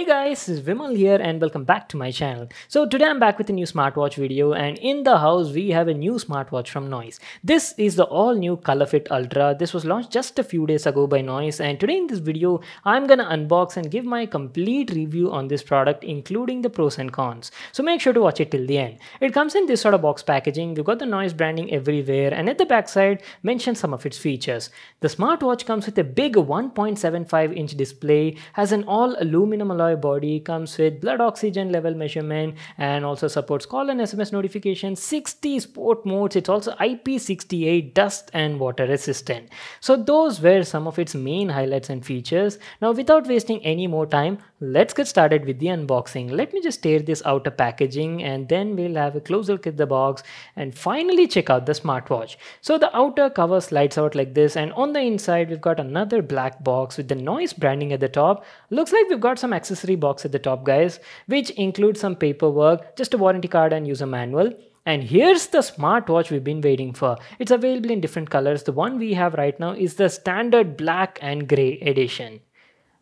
Hey guys, this is Vimal here and welcome back to my channel. So today I'm back with a new smartwatch video, and in the house we have a new smartwatch from Noise. This is the all new Colorfit Ultra. This was launched just a few days ago by Noise, and today in this video I'm gonna unbox and give my complete review on this product, including the pros and cons. So make sure to watch it till the end. It comes in this sort of box packaging. We've got the Noise branding everywhere, and at the back side mention some of its features. The smartwatch comes with a big 1.75-inch display, has an all aluminum alloy body, comes with blood oxygen level measurement, and also supports call and SMS notifications, 60 sport modes. It's also IP68 dust and water resistant. So those were some of its main highlights and features. Now without wasting any more time, let's get started with the unboxing. Let me just tear this outer packaging and then we'll have a closer look at the box and finally check out the smartwatch. So the outer cover slides out like this, and on the inside we've got another black box with the Noise branding at the top. Looks like we've got some accessory box at the top, guys, which includes some paperwork, just a warranty card and user manual. And here's the smartwatch we've been waiting for. It's available in different colors. The one we have right now is the standard black and gray edition.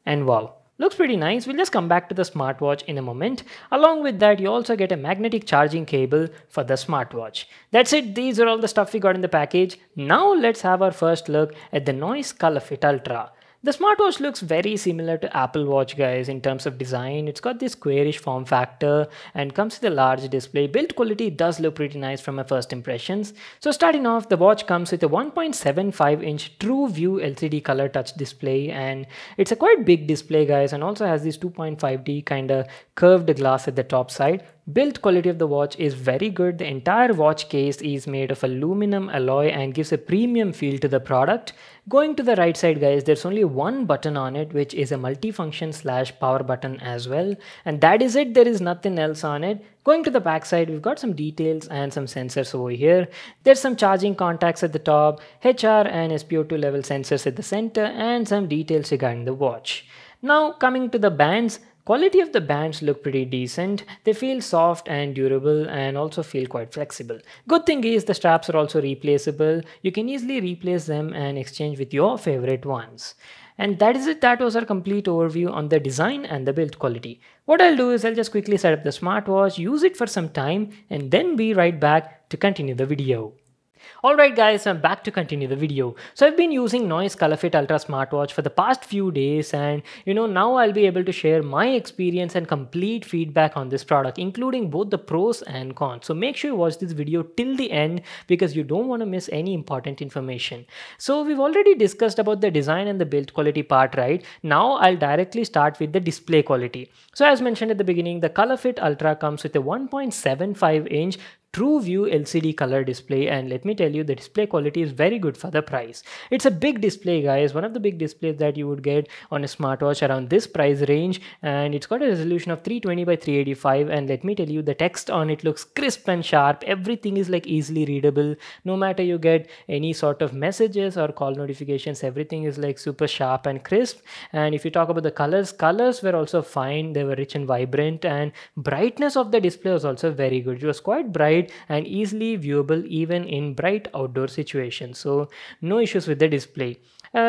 And wow, looks pretty nice. We'll just come back to the smartwatch in a moment. Along with that, you also get a magnetic charging cable for the smartwatch. That's it. These are all the stuff we got in the package. Now let's have our first look at the Noise Colorfit Ultra. The smartwatch looks very similar to Apple Watch, guys, in terms of design. It's got this squarish form factor and comes with a large display. Build quality does look pretty nice from my first impressions. So starting off, the watch comes with a 1.75-inch true view LCD color touch display, and it's a quite big display, guys, and also has this 2.5D kind of curved glass at the top side. Build quality of the watch is very good. The entire watch case is made of aluminum alloy and gives a premium feel to the product. Going to the right side, guys, there's only one button on it, which is a multifunction / power button as well. And that is it. There is nothing else on it. Going to the back side, we've got some details and some sensors over here. There's some charging contacts at the top, HR and SpO2 level sensors at the center, and some details regarding the watch. Now coming to the bands. Quality of the bands look pretty decent. They feel soft and durable and also feel quite flexible. Good thing is the straps are also replaceable. You can easily replace them and exchange with your favorite ones. And that is it. That was our complete overview on the design and the build quality. What I'll do is I'll just quickly set up the smartwatch, use it for some time, and then be right back to continue the video. Alright guys, I'm back to continue the video. So I've been using Noise Colorfit Ultra Smartwatch for the past few days, and now I'll be able to share my experience and complete feedback on this product, including both the pros and cons. So make sure you watch this video till the end because you don't want to miss any important information. So we've already discussed about the design and the build quality part, right? Now I'll directly start with the display quality. So as mentioned at the beginning, the Colorfit Ultra comes with a 1.75-inch true view LCD color display, and let me tell you, the display quality is very good for the price. It's a big display, guys, one of the big displays that you would get on a smartwatch around this price range, and it's got a resolution of 320 by 385, and let me tell you, the text on it looks crisp and sharp. Everything is like easily readable. No matter you get any sort of messages or call notifications, everything is like super sharp and crisp. And if you talk about the colors were also fine. They were rich and vibrant, and brightness of the display was also very good. It was quite bright and easily viewable even in bright outdoor situations, so no issues with the display.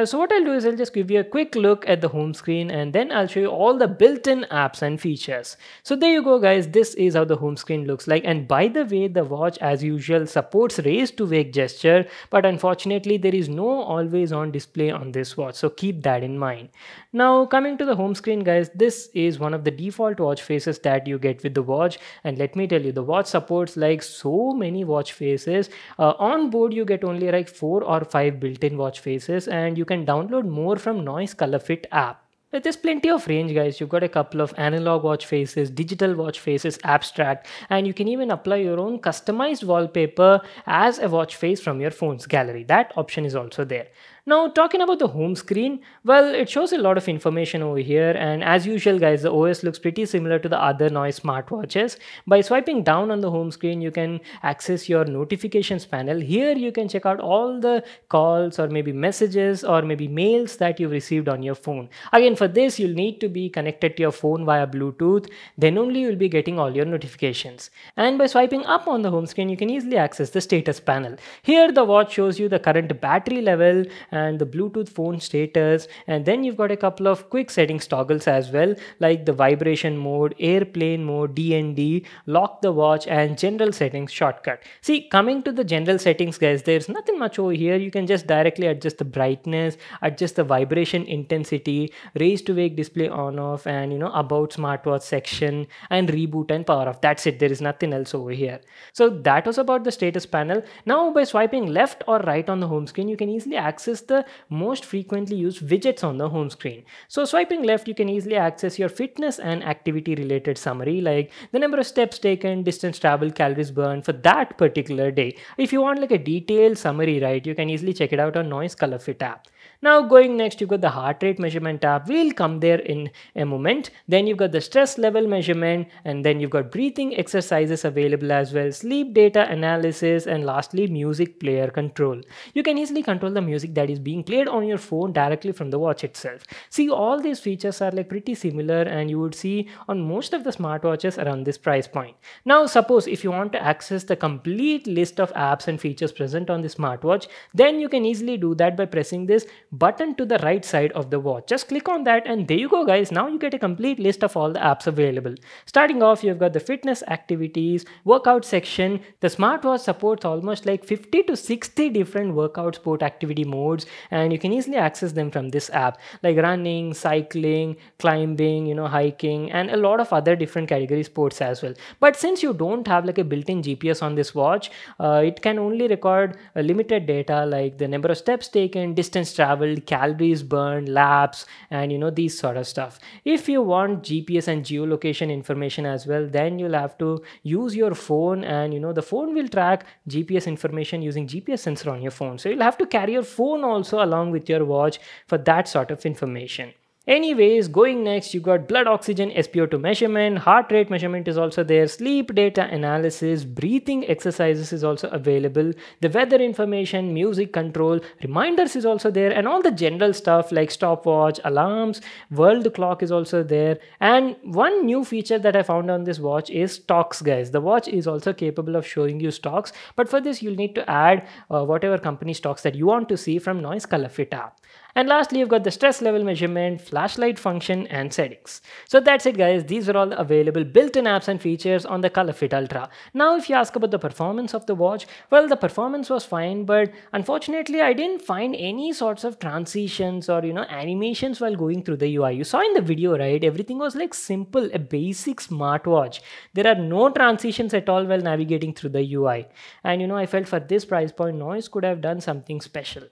So what I'll do is I'll just give you a quick look at the home screen, and then I'll show you all the built-in apps and features. So there you go, guys. This is how the home screen looks like. And by the way, the watch as usual supports raise to wake gesture, but unfortunately there is no always on display on this watch, so keep that in mind. Now coming to the home screen, guys, this is one of the default watch faces that you get with the watch, and let me tell you, the watch supports like so many watch faces. On board you get only like 4 or 5 built-in watch faces, and you can download more from Noise Colorfit app. There's plenty of range, guys. You've got a couple of analog watch faces, digital watch faces, abstract, and you can even apply your own customized wallpaper as a watch face from your phone's gallery. That option is also there. Now talking about the home screen, well, it shows a lot of information over here, and as usual, guys, the OS looks pretty similar to the other Noise smartwatches. By swiping down on the home screen, you can access your notifications panel. Here you can check out all the calls or maybe messages or maybe mails that you've received on your phone. Again, for this you'll need to be connected to your phone via Bluetooth, then only you'll be getting all your notifications. And by swiping up on the home screen, you can easily access the status panel. Here the watch shows you the current battery level and the Bluetooth phone status, and then you've got a couple of quick settings toggles as well, like the vibration mode, airplane mode, DND, lock the watch, and general settings shortcut. See, coming to the general settings, guys, there's nothing much over here. You can just directly adjust the brightness, adjust the vibration intensity, raise to wake display on off, and about smartwatch section, and reboot and power off. That's it. There is nothing else over here. So that was about the status panel. Now by swiping left or right on the home screen, you can easily access the most frequently used widgets on the home screen. So swiping left, you can easily access your fitness and activity related summary, like the number of steps taken, distance traveled, calories burned for that particular day. If you want like a detailed summary, right, you can easily check it out on Noise Colorfit app. Now going next, you've got the heart rate measurement tab. We'll come there in a moment. Then you've got the stress level measurement, and then you've got breathing exercises available as well, sleep data analysis, and lastly music player control. You can easily control the music that is being played on your phone directly from the watch itself. See, all these features are like pretty similar, and you would see on most of the smartwatches around this price point. Now suppose if you want to access the complete list of apps and features present on the smartwatch, then you can easily do that by pressing this button to the right side of the watch. Just click on that, and there you go, guys. Now you get a complete list of all the apps available. Starting off, you've got the fitness activities, workout section. The smartwatch supports almost like 50 to 60 different workout sport activity modes, and you can easily access them from this app, like running, cycling, climbing, hiking, and a lot of other different category sports as well. But since you don't have like a built-in GPS on this watch, it can only record limited data like the number of steps taken, distance traveled, calories burned, laps, and these sort of stuff. If you want GPS and geolocation information as well, then you'll have to use your phone, and the phone will track GPS information using GPS sensor on your phone. So you'll have to carry your phone also along with your watch for that sort of information. Anyways, going next, you got blood oxygen SpO2 measurement, heart rate measurement is also there, sleep data analysis, breathing exercises is also available, the weather information, music control, reminders is also there, and all the general stuff like stopwatch, alarms, world clock is also there. And one new feature that I found on this watch is stocks, guys. The watch is also capable of showing you stocks, but for this you'll need to add whatever company stocks that you want to see from Noise Colorfit app. And lastly, you've got the stress level measurement, flashlight function, and settings. So that's it, guys. These are all available built-in apps and features on the Colorfit Ultra. Now, if you ask about the performance of the watch, well, the performance was fine, but unfortunately, I didn't find any sorts of transitions or, animations while going through the UI. You saw in the video, right? Everything was like simple, a basic smartwatch. There are no transitions at all while navigating through the UI. And, I felt for this price point, Noise could have done something special.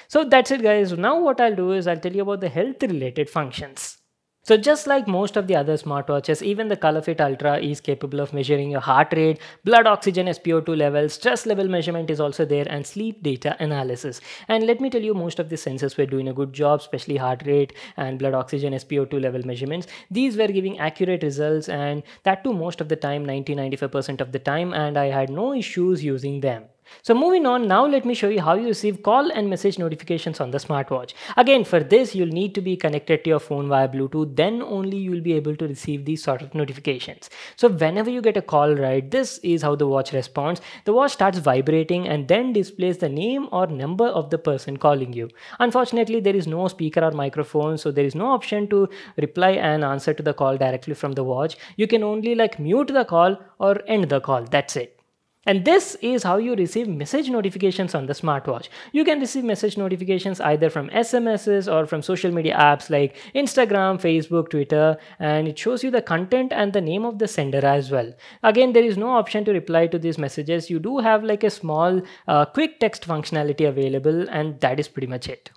So that's it, guys. Now what I'll do is I'll tell you about the health related functions. So just like most of the other smartwatches, even the Colorfit Ultra is capable of measuring your heart rate, blood oxygen SpO2 levels, stress level measurement is also there, and sleep data analysis. And let me tell you, most of the sensors were doing a good job, especially heart rate and blood oxygen SpO2 level measurements. These were giving accurate results, and that too most of the time, 90-95% of the time, and I had no issues using them. So moving on, now let me show you how you receive call and message notifications on the smartwatch. Again, for this, you'll need to be connected to your phone via Bluetooth. Then only you'll be able to receive these sort of notifications. So whenever you get a call, right, this is how the watch responds. The watch starts vibrating and then displays the name or number of the person calling you. Unfortunately, there is no speaker or microphone, so there is no option to reply and answer to the call directly from the watch. You can only like mute the call or end the call. That's it. And this is how you receive message notifications on the smartwatch. You can receive message notifications either from SMSs or from social media apps like Instagram, Facebook, Twitter, and it shows you the content and the name of the sender as well. Again, there is no option to reply to these messages. You do have like a small quick text functionality available, and that is pretty much it.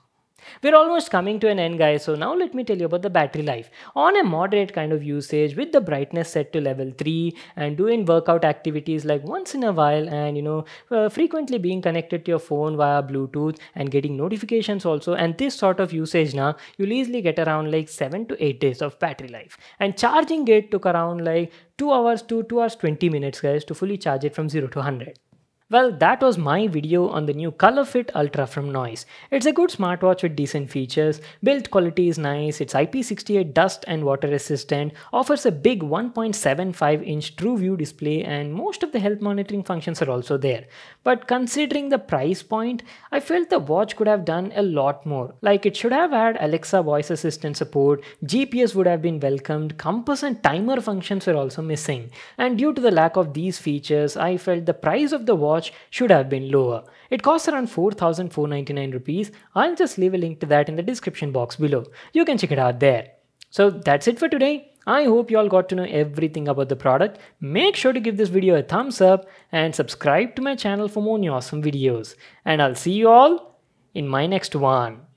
We're almost coming to an end, guys, so now let me tell you about the battery life. On a moderate kind of usage with the brightness set to level 3 and doing workout activities like once in a while, and frequently being connected to your phone via Bluetooth and getting notifications also, and this sort of usage now, you'll easily get around like 7 to 8 days of battery life. And charging it took around like 2 hours to 2 hours 20 minutes, guys, to fully charge it from 0 to 100. Well, that was my video on the new Colorfit Ultra from Noise. It's a good smartwatch with decent features, build quality is nice, it's IP68 dust and water resistant, offers a big 1.75-inch true view display, and most of the health monitoring functions are also there. But considering the price point, I felt the watch could have done a lot more. Like it should have had Alexa voice assistant support, GPS would have been welcomed, compass and timer functions were also missing. And due to the lack of these features, I felt the price of the watch should have been lower. It costs around 4,499 rupees. I'll just leave a link to that in the description box below. You can check it out there. So that's it for today. I hope you all got to know everything about the product. Make sure to give this video a thumbs up and subscribe to my channel for more new awesome videos. And I'll see you all in my next one.